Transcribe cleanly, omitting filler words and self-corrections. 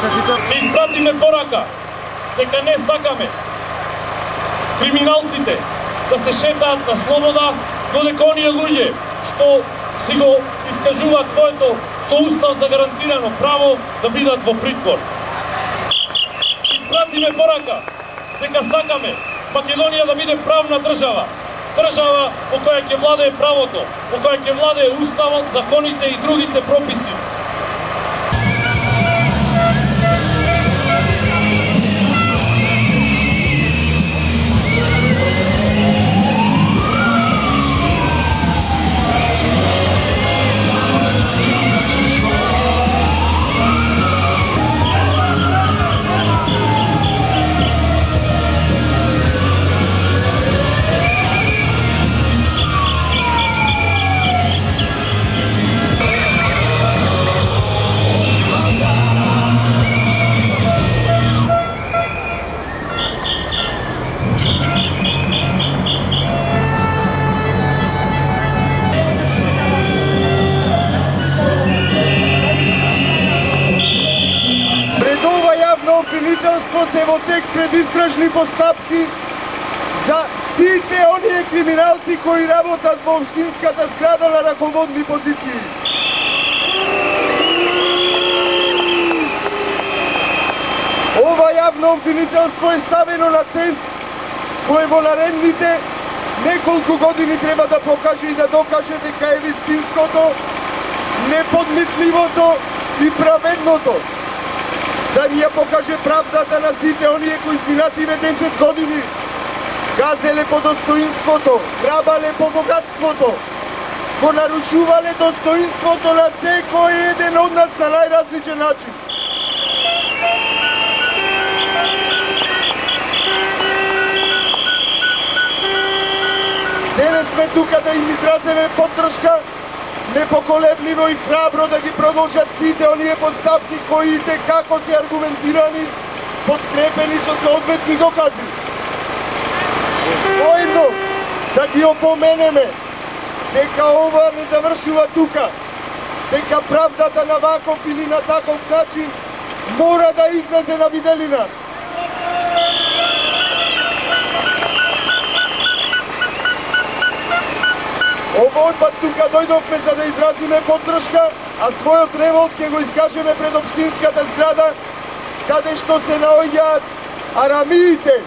Испратиме порака дека не сакаме криминалците да се шетаат на слобода, додека оние луѓе што си го искажуваат своето со устав загарантирано право да бидат во притвор. Испратиме порака дека сакаме Македонија да биде правна држава, држава во која ќе владее правото, во која ќе владее уставот, законите и другите прописи. Обвинителство се во тек предистражни постапки за сите оние криминалци кои работат во општинската зграда на раководни позиции. Ова јавно обвинителство е ставено на тест кој во наредните неколку години треба да покаже и да докаже дека е вистинското, неподмитливото и праведното. Да ни ја покаже правдата на сите оние кои изминативе 10 години газеле по достоинството, грабале по богатството, го нарушувале достоинството на секој еден од нас на најразличен начин. Денес сме тука да им изразиме поддршка, непоколебливо и храбро да ги продолжат сите оние постапки кои како се аргументирани, подкрепени со соодветни докази. Воедно да ги опоменеме дека ова не завршува тука, дека правдата на ваков или на таков начин мора да излезе на виделина. Овој пат тука дојдовме за да изразиме поддршка, а својот револт ќе го искажеме пред општинската зграда, каде што се наоѓаат арамиите